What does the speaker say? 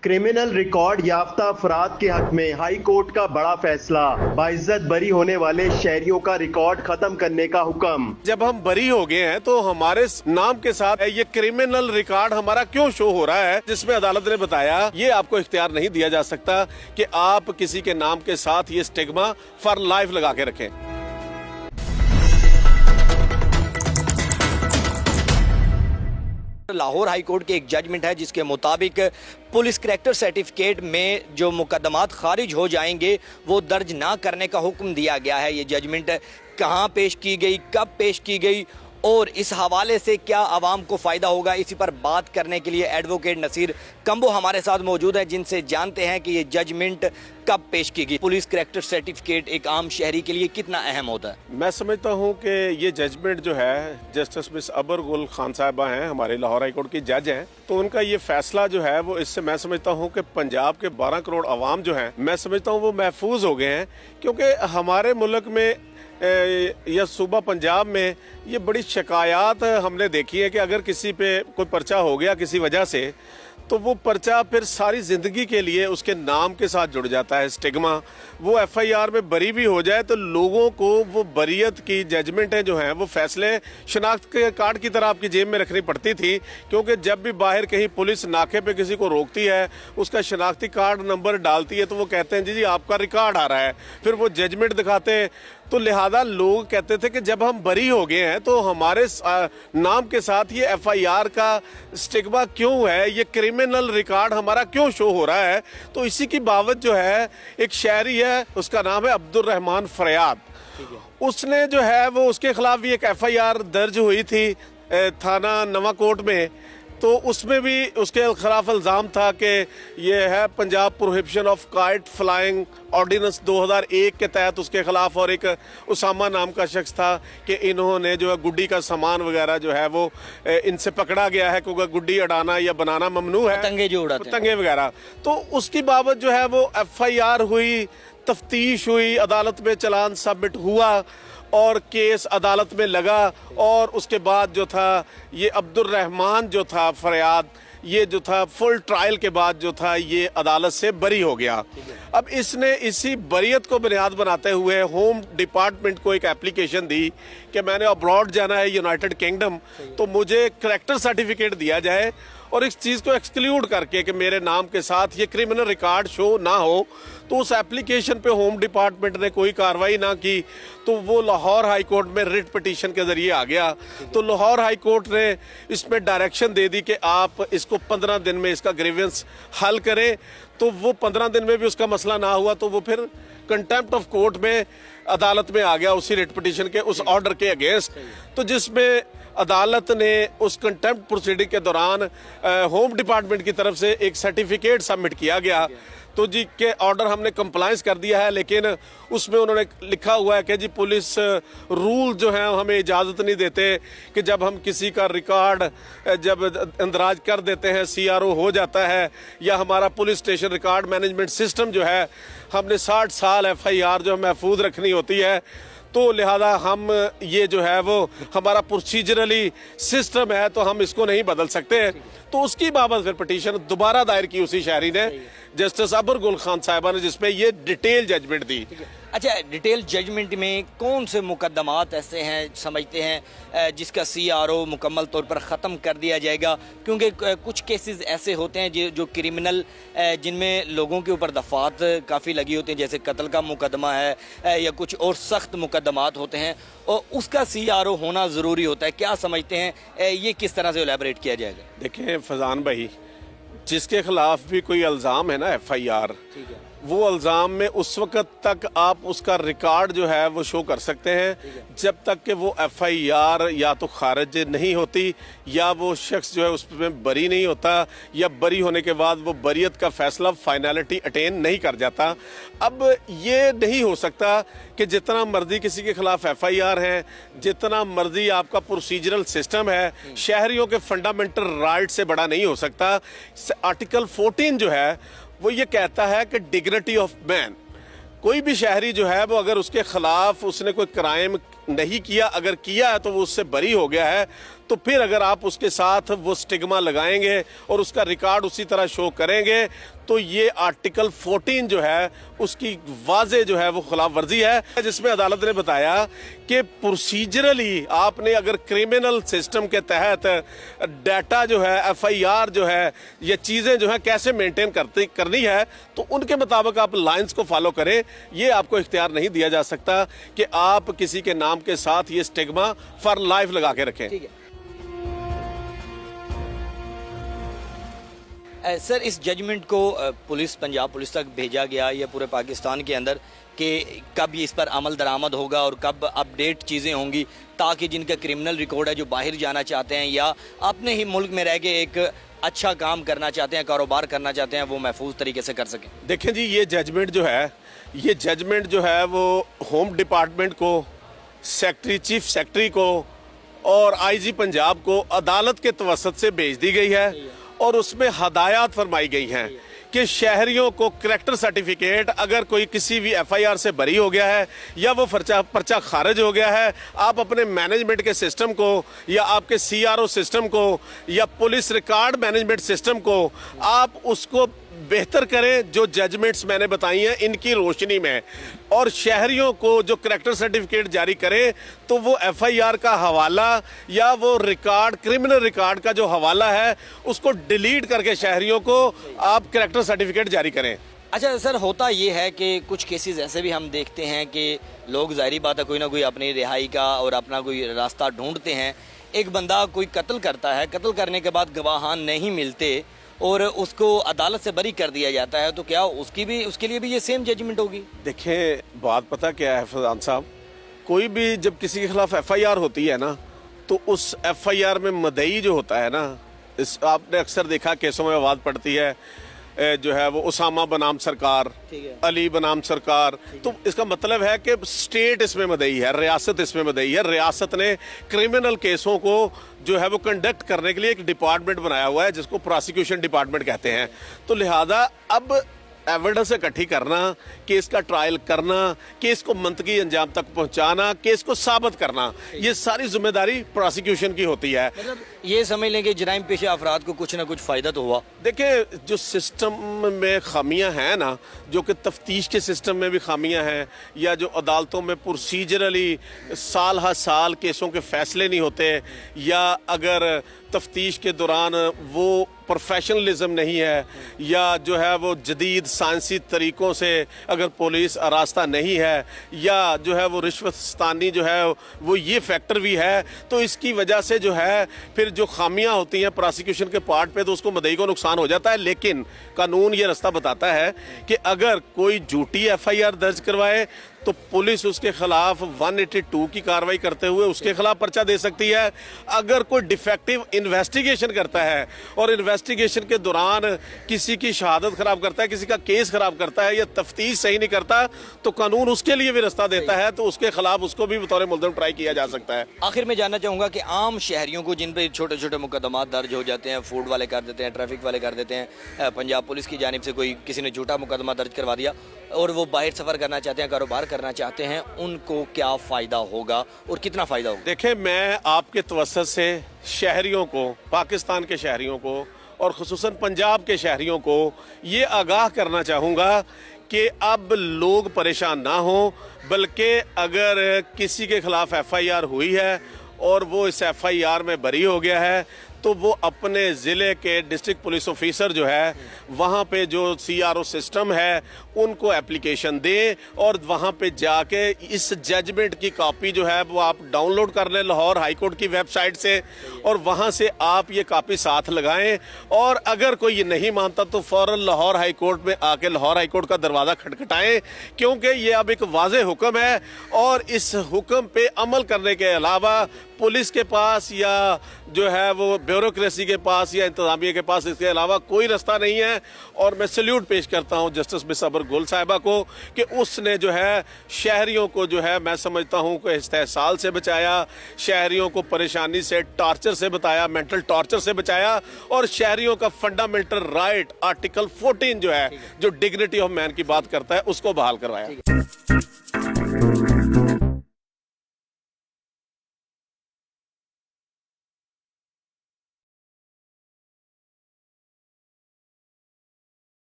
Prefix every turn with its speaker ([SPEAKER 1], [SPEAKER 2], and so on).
[SPEAKER 1] Criminal record याफ्ता अफराद के हक में हाई कोर्ट का बड़ा फैसला। बाइज्जत बरी होने वाले शहरियों का रिकॉर्ड खत्म करने का हुक्म।
[SPEAKER 2] जब हम बरी हो गए हैं तो हमारे नाम के साथ ये क्रिमिनल रिकॉर्ड हमारा क्यों शो हो रहा है, जिसमें अदालत ने बताया ये आपको इख्तियार नहीं दिया जा सकता कि आप किसी के नाम के साथ ये स्टिग्मा फॉर लाइफ लगा के रखें।
[SPEAKER 3] लाहौर हाई कोर्ट के एक जजमेंट है जिसके मुताबिक पुलिस करैक्टर सर्टिफिकेट में जो मुकदमात खारिज हो जाएंगे वो दर्ज ना करने का हुक्म दिया गया है। ये जजमेंट कहाँ पेश की गई, कब पेश की गई और इस हवाले से क्या आवाम को फ़ायदा होगा, इसी पर बात करने के लिए एडवोकेट नसीर कंबो हमारे साथ मौजूद हैं, जिनसे जानते हैं कि ये जजमेंट कब पेश की गई। पुलिस करैक्टर सर्टिफिकेट एक आम शहरी के लिए कितना अहम होता है?
[SPEAKER 2] मैं समझता हूँ कि ये जजमेंट जो है जस्टिस मिस अबर गुल खान साहिबा हैं, हमारे लाहौर हाई कोर्ट की जज हैं, तो उनका ये फैसला जो है वो इससे मैं समझता हूँ कि पंजाब के 12 करोड़ आवाम जो हैं, मैं समझता हूँ वो महफूज हो गए हैं। क्योंकि हमारे मुल्क में या सूबा पंजाब में ये बड़ी शिकायत हमने देखी है कि अगर किसी पे कोई पर्चा हो गया किसी वजह से, तो वो पर्चा फिर सारी ज़िंदगी के लिए उसके नाम के साथ जुड़ जाता है स्टिग्मा। वो एफआईआर में बरी भी हो जाए तो लोगों को वो बरियत की जजमेंटें जो हैं वो फैसले शनाख्त के कार्ड की तरह आपकी जेब में रखनी पड़ती थी। क्योंकि जब भी बाहर कहीं पुलिस नाके पे किसी को रोकती है, उसका शनाख्ती कार्ड नंबर डालती है, तो वो कहते हैं जी आपका रिकॉर्ड आ रहा है, फिर वो जजमेंट दिखाते हैं। तो लिहाजा लोग कहते थे कि जब हम बरी हो गए हैं तो हमारे नाम के साथ ये एफआईआर का स्टिग्मा क्यों है, ये क्रिमिनल रिकॉर्ड हमारा क्यों शो हो रहा है। तो इसी की बाबत जो है एक शहरी है, उसका नाम है अब्दुल रहमान फरियाद, उसने जो है वो उसके खिलाफ भी एक एफआईआर दर्ज हुई थी थाना नवाकोट में। तो उसमें भी उसके खिलाफ इल्ज़ाम था कि ये है Punjab prohibition of kite flying ordinance 2001 के तहत उसके खिलाफ, और एक उसामा नाम का शख्स था कि इन्होंने जो है गुड्डी का सामान वगैरह जो है वो इनसे पकड़ा गया है, क्योंकि गुड्डी उड़ाना या बनाना ममनू है,
[SPEAKER 3] पतंगे जो उड़ाते हैं,
[SPEAKER 2] पतंगे वगैरह। तो उसकी बाबत जो है वो एफआईआर हुई, तफ्तीश हुई, अदालत में चालान सबमिट हुआ और केस अदालत में लगा। और उसके बाद जो था ये अब्दुल रहमान जो था फरियाद, ये जो था फुल ट्रायल के बाद जो था ये अदालत से बरी हो गया। अब इसने इसी बरियत को बुनियाद बनाते हुए होम डिपार्टमेंट को एक एप्लीकेशन दी कि मैंने अब्रॉड जाना है यूनाइटेड किंगडम, तो मुझे करैक्टर सर्टिफिकेट दिया जाए और इस चीज़ को एक्सक्लूड करके कि मेरे नाम के साथ ये क्रिमिनल रिकॉर्ड शो ना हो। तो उस एप्लीकेशन पे होम डिपार्टमेंट ने कोई कार्रवाई ना की, तो वो लाहौर हाई कोर्ट में रिट पिटीशन के जरिए आ गया। तो लाहौर हाई कोर्ट ने इसमें डायरेक्शन दे दी कि आप इसको 15 दिन में इसका ग्रीवेंस हल करें। तो वो 15 दिन में भी उसका मसला ना हुआ तो वो फिर कंटेम्प्ट ऑफ कोर्ट में अदालत में आ गया उसी रिट पिटीशन के उस ऑर्डर के अगेंस्ट। तो जिसमें अदालत ने उस कंटेम्प्ट प्रोसीडिंग के दौरान होम डिपार्टमेंट की तरफ से एक सर्टिफिकेट सबमिट किया गया। तो जी के ऑर्डर हमने कंप्लायंस कर दिया है, लेकिन उसमें उन्होंने लिखा हुआ है कि जी पुलिस रूल जो है हमें इजाज़त नहीं देते कि जब हम किसी का रिकॉर्ड जब अंदराज कर देते हैं, सीआरओ हो जाता है, या हमारा police station record management system जो है हमने 60 साल एफआईआर जो महफूज रखनी होती है, तो लिहाजा हम ये जो है वो हमारा प्रोसीजरली सिस्टम है तो हम इसको नहीं बदल सकते। तो उसकी बाबत फिर पिटीशन दोबारा दायर की उसी शहरी ने, जस्टिस अबर गुल खान साहिबा ने, जिसमें ये डिटेल जजमेंट दी।
[SPEAKER 3] अच्छा, डिटेल जजमेंट में कौन से मुकदमात ऐसे हैं समझते हैं जिसका सीआरओ मुकम्मल तौर पर ख़त्म कर दिया जाएगा? क्योंकि कुछ केसेस ऐसे होते हैं जो क्रिमिनल जिनमें लोगों के ऊपर दफात काफ़ी लगी होती हैं, जैसे कत्ल का मुकदमा है या कुछ और सख्त मुकदमात होते हैं, और उसका सीआरओ होना ज़रूरी होता है। क्या समझते हैं ये किस तरह से एलैबोरेट किया जाएगा?
[SPEAKER 2] देखिए फजान भाई, जिसके खिलाफ भी कोई इल्ज़ाम है ना एफआईआर, वो इल्ज़ाम में उस वक़्त तक आप उसका रिकॉर्ड जो है वो शो कर सकते हैं जब तक कि वो एफआईआर या तो खारिज नहीं होती या वो शख्स जो है उसमें बरी नहीं होता, या बरी होने के बाद वो बरियत का फैसला फाइनलिटी अटेन नहीं कर जाता। अब ये नहीं हो सकता कि जितना मर्जी किसी के खिलाफ एफआईआर है, जितना मर्जी आपका प्रोसीजरल सिस्टम है, शहरियों के फंडामेंटल राइट से बड़ा नहीं हो सकता। आर्टिकल 14 जो है वो ये कहता है कि डिग्निटी ऑफ मैन, कोई भी शहरी जो है वो अगर उसके खिलाफ उसने कोई क्राइम नहीं किया, अगर किया है तो वो उससे बरी हो गया है, तो फिर अगर आप उसके साथ वो स्टिग्मा लगाएंगे और उसका रिकॉर्ड उसी तरह शो करेंगे तो ये आर्टिकल 14 जो है उसकी वाजे जो है वो खिलाफ वर्जी है, जिसमें अदालत ने बताया कि प्रोसीजरली आपने अगर क्रिमिनल सिस्टम के तहत डाटा जो है, एफआईआर जो है, ये चीज़ें जो है कैसे मेंटेन करनी है तो उनके मुताबिक आप लाइंस को फॉलो करें। ये आपको इख्तियार नहीं दिया जा सकता कि आप किसी के नाम के साथ ये स्टिग्मा फॉर लाइफ लगा के रखें।
[SPEAKER 3] ठीक है सर, इस जजमेंट को पुलिस, पंजाब पुलिस तक भेजा गया या पूरे पाकिस्तान के अंदर कि कब इस पर अमल दरामद होगा और कब अपडेट चीज़ें होंगी ताकि जिनका क्रिमिनल रिकॉर्ड है, जो बाहर जाना चाहते हैं या अपने ही मुल्क में रह के एक अच्छा काम करना चाहते हैं, कारोबार करना चाहते हैं, वो महफूज तरीके से कर सकें?
[SPEAKER 2] देखें जी, ये जजमेंट जो है वो होम डिपार्टमेंट को, सेक्रेटरी, चीफ सेक्रेटरी को और आईजी पंजाब को अदालत के तवसत से भेज दी गई है और उसमें हदायत फरमाई गई हैं कि शहरियों को करैक्टर सर्टिफिकेट, अगर कोई किसी भी एफआईआर से बरी हो गया है या वो पर्चा खारिज हो गया है, आप अपने मैनेजमेंट के सिस्टम को या आपके सीआरओ सिस्टम को या पुलिस रिकॉर्ड मैनेजमेंट सिस्टम को आप उसको बेहतर करें जो जजमेंट्स मैंने बताई हैं इनकी रोशनी में, और शहरियों को जो करैक्टर सर्टिफिकेट जारी करें तो वो एफआईआर का हवाला या वो रिकॉर्ड, क्रिमिनल रिकॉर्ड का जो हवाला है उसको डिलीट करके शहरियों को आप करैक्टर सर्टिफिकेट जारी करें।
[SPEAKER 3] अच्छा सर, होता ये है कि कुछ केसेस ऐसे भी हम देखते हैं कि लोग, जाहिर बात है, कोई ना कोई अपनी रिहाई का और अपना कोई रास्ता ढूंढते हैं। एक बंदा कोई कत्ल करता है, कत्ल करने के बाद गवाहान नहीं मिलते और उसको अदालत से बरी कर दिया जाता है, तो क्या उसके लिए भी ये सेम जजमेंट होगी?
[SPEAKER 2] देखिए, बात पता क्या है फैजान साहब, कोई भी जब किसी के खिलाफ एफआईआर होती है ना तो उस एफआईआर में मदई जो होता है ना, आपने अक्सर देखा केसों में आवाज़ पड़ती है जो है वो उसामा बनाम सरकार, अली बनाम सरकार, तो इसका मतलब है कि स्टेट इसमें मदई है, रियासत इसमें मदई है। रियासत ने क्रिमिनल केसों को जो है वो कंडक्ट करने के लिए एक डिपार्टमेंट बनाया हुआ है जिसको प्रोसिक्यूशन डिपार्टमेंट कहते हैं। तो लिहाजा अब एविडेंस इकट्ठी करना, केस का ट्रायल करना, केस को मंतकी अंजाम तक पहुंचाना, केस को साबित करना, ये सारी जिम्मेदारी प्रोसिक्यूशन की होती है।
[SPEAKER 3] मतलब ये समझ लें कि जराइम पेशा अफराद को कुछ ना कुछ फ़ायदा तो हुआ।
[SPEAKER 2] देखिए, जो सिस्टम में खामियां हैं ना, जो कि तफ्तीश के सिस्टम में भी खामियां हैं या जो अदालतों में प्रोसीजरली साल हर साल केसों के फैसले नहीं होते या अगर तफ्तीश के दौरान वो प्रोफेशनलिज्म नहीं है या जो है वो जदीद साइंसी तरीक़ों से अगर पुलिस आरास्ता नहीं है या जो है वो रिश्वतस्तानी जो है वो ये फैक्टर भी है, तो इसकी वजह से जो है फिर जो खामियां होती हैं प्रोसिक्यूशन के पार्ट पे तो उसको मदई को नुकसान हो जाता है। लेकिन कानून ये रास्ता बताता है कि अगर कोई झूठी एफआईआर दर्ज करवाए तो पुलिस उसके खिलाफ 182 की कार्रवाई करते हुए उसके खिलाफ पर्चा दे सकती है। अगर कोई डिफेक्टिव इन्वेस्टिगेशन करता है और इन्वेस्टिगेशन के दौरान किसी की शहादत खराब करता है, किसी का केस खराब करता है या तफ्तीश सही नहीं करता, तो कानून उसके लिए भी रास्ता देता है, तो उसके खिलाफ उसको भी बतौर मुल्ज़िम ट्राई किया जा सकता है।
[SPEAKER 3] आखिर में जानना चाहूँगा कि आम शहरियों को जिन पर छोटे छोटे मुकदमा दर्ज हो जाते हैं, फूड वाले कर देते हैं, ट्रैफिक वाले कर देते हैं, पंजाब पुलिस की जानिब से कोई किसी ने झूठा मुकदमा दर्ज करवा दिया और वो बाहर सफ़र करना चाहते हैं, कारोबार करना चाहते हैं, उनको क्या फ़ायदा होगा और कितना फ़ायदा होगा?
[SPEAKER 2] देखिए, मैं आपके तवस्सुत से शहरियों को, पाकिस्तान के शहरियों को और ख़ुसूसन पंजाब के शहरियों को ये आगाह करना चाहूँगा कि अब लोग परेशान ना हों, बल्कि अगर किसी के खिलाफ एफआईआर हुई है और वो इस एफआईआर में बरी हो गया है तो वो अपने ज़िले के डिस्ट्रिक्ट पुलिस ऑफिसर जो है वहाँ पे जो सीआरओ सिस्टम है उनको एप्लीकेशन दें और वहाँ पे जाके इस जजमेंट की कॉपी जो है वो आप डाउनलोड कर लें लाहौर हाई कोर्ट की वेबसाइट से और वहाँ से आप ये कॉपी साथ लगाएं। और अगर कोई ये नहीं मानता तो फ़ौरन लाहौर हाई कोर्ट में आके लाहौर हाई कोर्ट का दरवाज़ा खटखटाएं, क्योंकि ये अब एक वाज़ेह हुक्म है और इस हुक्म पे अमल करने के अलावा पुलिस के पास या जो है वो ब्यूरोक्रेसी के पास या इंतजामिया के पास इसके अलावा कोई रास्ता नहीं है। और मैं सल्यूट पेश करता हूं जस्टिस बिसबर गुल साहिबा को कि उसने जो है शहरियों को जो है मैं समझता हूं कि इस्तेहसाल से बचाया, शहरियों को परेशानी से, टॉर्चर से बताया, मेंटल टॉर्चर से बचाया और शहरियों का फंडामेंटल राइट आर्टिकल 14 जो है, जो डिग्निटी ऑफ मैन की बात करता है, उसको बहाल करवाया।